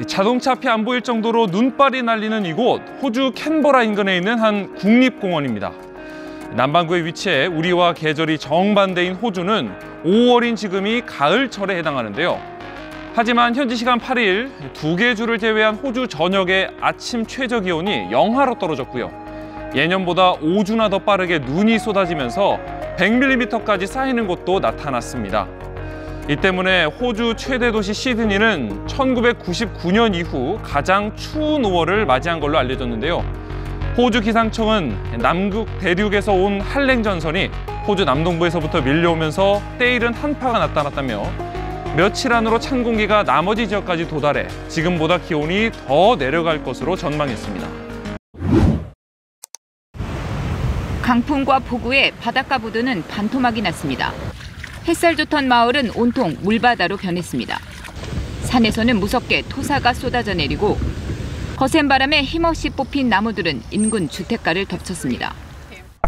자동차 앞이 안 보일 정도로 눈발이 날리는 이곳, 호주 캔버라 인근에 있는 한 국립공원입니다. 남반구에 위치해 우리와 계절이 정반대인 호주는 5월인 지금이 가을철에 해당하는데요. 하지만 현지 시간 8일, 2개 주를 제외한 호주 전역의 아침 최저 기온이 영하로 떨어졌고요. 예년보다 5주나 더 빠르게 눈이 쏟아지면서 100mm까지 쌓이는 곳도 나타났습니다. 이 때문에 호주 최대 도시 시드니는 1999년 이후 가장 추운 5월을 맞이한 걸로 알려졌는데요. 호주 기상청은 남극 대륙에서 온 한랭 전선이 호주 남동부에서부터 밀려오면서 때이른 한파가 나타났다며 며칠 안으로 찬 공기가 나머지 지역까지 도달해 지금보다 기온이 더 내려갈 것으로 전망했습니다. 강풍과 폭우에 바닷가 부두는 반토막이 났습니다. 햇살 좋던 마을은 온통 물바다로 변했습니다. 산에서는 무섭게 토사가 쏟아져 내리고 거센 바람에 힘없이 뽑힌 나무들은 인근 주택가를 덮쳤습니다.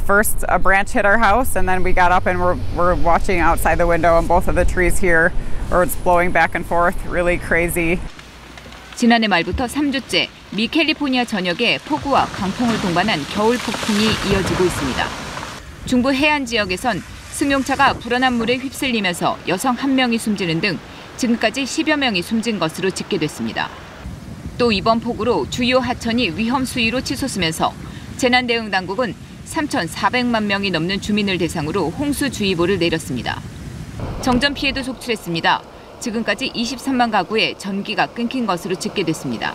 First, a branch hit our house, and then we got up and we're watching outside the window, and both of the trees here were blowing back and forth, really crazy. 지난해 말부터 3주째 미 캘리포니아 전역에 폭우와 강풍을 동반한 겨울 폭풍이 이어지고 있습니다. 중부 해안 지역에선 승용차가 불어난 물에 휩쓸리면서 여성 1명이 숨지는 등 지금까지 10여 명이 숨진 것으로 집계됐습니다. 또 이번 폭우로 주요 하천이 위험 수위로 치솟으면서 재난대응당국은 3,400만 명이 넘는 주민을 대상으로 홍수주의보를 내렸습니다. 정전 피해도 속출했습니다. 지금까지 23만 가구에 전기가 끊긴 것으로 집계됐습니다.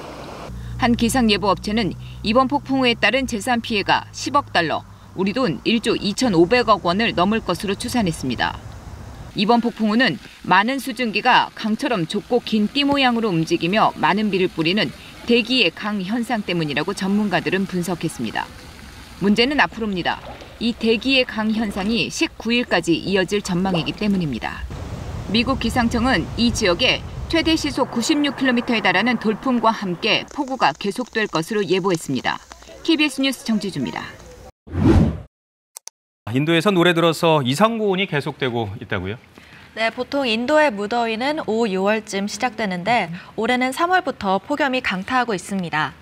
한 기상예보업체는 이번 폭풍우에 따른 재산 피해가 10억 달러, 우리 돈 1조 2,500억 원을 넘을 것으로 추산했습니다. 이번 폭풍우는 많은 수증기가 강처럼 좁고 긴 띠 모양으로 움직이며 많은 비를 뿌리는 대기의 강 현상 때문이라고 전문가들은 분석했습니다. 문제는 앞으로입니다. 이 대기의 강 현상이 19일까지 이어질 전망이기 때문입니다. 미국 기상청은 이 지역에 최대 시속 96km에 달하는 돌풍과 함께 폭우가 계속될 것으로 예보했습니다. KBS 뉴스 정지주입니다. 인도에서 올해 들어서 이상고온이 계속되고 있다고요? 네, 보통 인도의 무더위는 5, 6월쯤 시작되는데 올해는 3월부터 폭염이 강타하고 있습니다.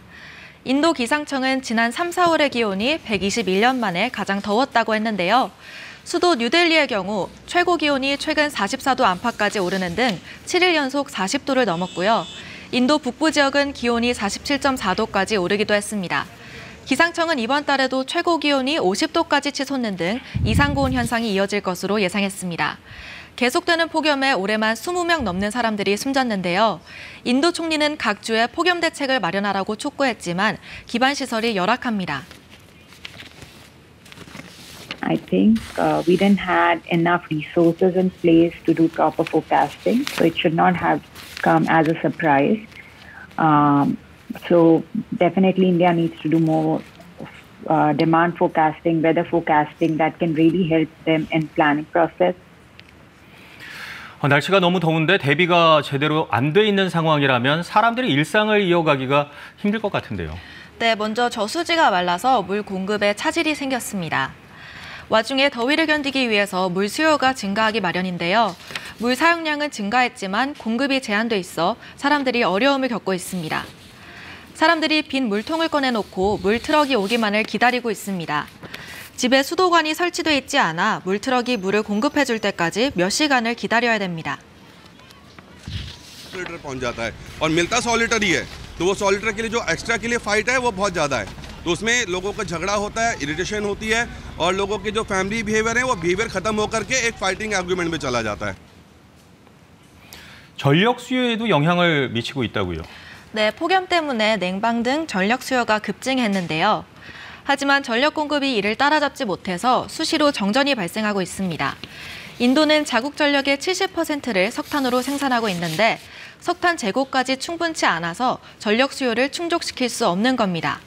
인도 기상청은 지난 3, 4월의 기온이 121년 만에 가장 더웠다고 했는데요. 수도 뉴델리의 경우 최고 기온이 최근 44도 안팎까지 오르는 등 7일 연속 40도를 넘었고요. 인도 북부 지역은 기온이 47.4도까지 오르기도 했습니다. 기상청은 이번 달에도 최고 기온이 50도까지 치솟는 등 이상고온 현상이 이어질 것으로 예상했습니다. 계속되는 폭염에 올해만 20명 넘는 사람들이 숨졌는데요. 인도 총리는 각 주에 폭염 대책을 마련하라고 촉구했지만 기반 시설이 열악합니다. I think we didn't have enough resources in place to do proper forecasting, so it should not have come as a surprise. So definitely India needs to do more demand forecasting, weather forecasting that can really help them in planning process. 날씨가 너무 더운데 대비가 제대로 안 돼 있는 상황이라면 사람들이 일상을 이어가기가 힘들 것 같은데요. 네, 먼저 저수지가 말라서 물 공급에 차질이 생겼습니다. 와중에 더위를 견디기 위해서 물 수요가 증가하기 마련인데요. 물 사용량은 증가했지만 공급이 제한돼 있어 사람들이 어려움을 겪고 있습니다. 사람들이 빈 물통을 꺼내놓고 물트럭이 오기만을 기다리고 있습니다. 집에 수도관이 설치돼 있지 않아 물트럭이 물을 공급해 줄 때까지 몇 시간을 기다려야 됩니다. 100 लीटर पहुंच जाता है और मिलता 100 लीटर ही है तो वो 100 लीटर के लिए जो एक्स्ट्रा के लिए फाइट है वो बहुत ज़्यादा है तो उसमें लोगों का झगड़ा होता है इरिटेशन होती है और लोगों के जो फैमिली बिहेवियर है वो बिहेवियर खत्म होकर के एक फाइटिंग आर्गुमेंट में चला जाता है. 전력 수요에도 영향을 미치고 있다고요? 네, 폭염 때문에 냉방 등 전력 수요가 급증했는데요. 하지만 전력 공급이 이를 따라잡지 못해서 수시로 정전이 발생하고 있습니다. 인도는 자국 전력의 70%를 석탄으로 생산하고 있는데 석탄 재고까지 충분치 않아서 전력 수요를 충족시킬 수 없는 겁니다.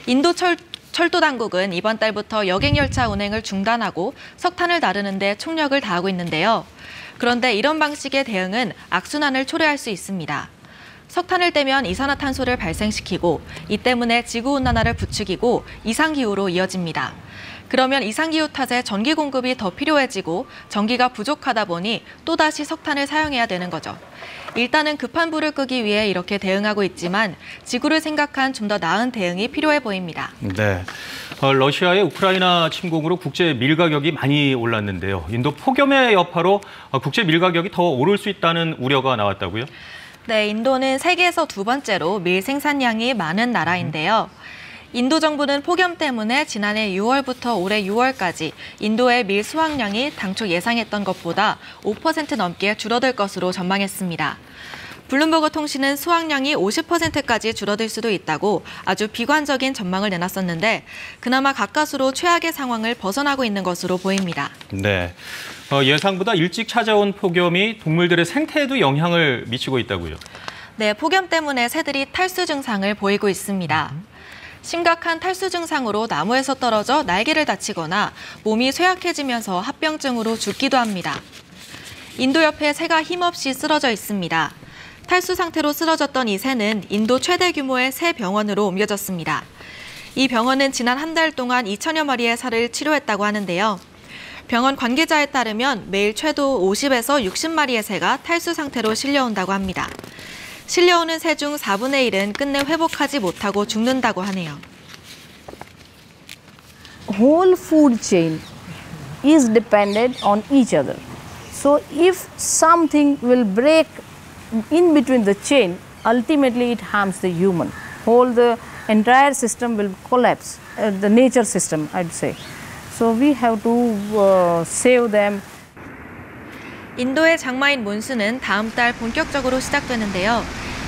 인도 철도 당국은 이번 달부터 여객 열차 운행을 중단하고 석탄을 다루는 데 총력을 다하고 있는데요. 그런데 이런 방식의 대응은 악순환을 초래할 수 있습니다. 석탄을 떼면 이산화탄소를 발생시키고 이 때문에 지구온난화를 부추기고 이상기후로 이어집니다. 그러면 이상기후 탓에 전기 공급이 더 필요해지고 전기가 부족하다 보니 또다시 석탄을 사용해야 되는 거죠. 일단은 급한 불을 끄기 위해 이렇게 대응하고 있지만 지구를 생각한 좀 더 나은 대응이 필요해 보입니다. 네, 러시아의 우크라이나 침공으로 국제 밀 가격이 많이 올랐는데요. 인도 폭염의 여파로 국제 밀 가격이 더 오를 수 있다는 우려가 나왔다고요? 네, 인도는 세계에서 두 번째로 밀 생산량이 많은 나라인데요. 인도 정부는 폭염 때문에 지난해 6월부터 올해 6월까지 인도의 밀 수확량이 당초 예상했던 것보다 5% 넘게 줄어들 것으로 전망했습니다. 블룸버그 통신은 수확량이 50%까지 줄어들 수도 있다고 아주 비관적인 전망을 내놨었는데 그나마 가까스로 최악의 상황을 벗어나고 있는 것으로 보입니다. 네, 예상보다 일찍 찾아온 폭염이 동물들의 생태에도 영향을 미치고 있다고요? 네, 폭염 때문에 새들이 탈수 증상을 보이고 있습니다. 심각한 탈수 증상으로 나무에서 떨어져 날개를 다치거나 몸이 쇠약해지면서 합병증으로 죽기도 합니다. 인도 옆에 새가 힘없이 쓰러져 있습니다. 탈수 상태로 쓰러졌던 이 새는 인도 최대 규모의 새 병원으로 옮겨졌습니다. 이 병원은 지난 한 달 동안 2천여 마리의 새를 치료했다고 하는데요. 병원 관계자에 따르면 매일 최소 50에서 60마리의 새가 탈수 상태로 실려온다고 합니다. 실려오는 새 중 4분의 1은 끝내 회복하지 못하고 죽는다고 하네요. Whole food chain is dependent on each other. So if something will break in between the chain, ultimately it harms the human. The entire system will collapse, the nature system, I'd say. So we have to save them. 인도의 장마인 몬순은 다음 달 본격적으로 시작되는데요.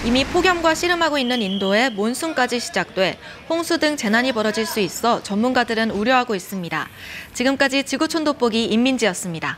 이미 폭염과 씨름하고 있는 인도에 몬순까지 시작돼 홍수 등 재난이 벌어질 수 있어 전문가들은 우려하고 있습니다. 지금까지 지구촌 돋보기 임민지였습니다.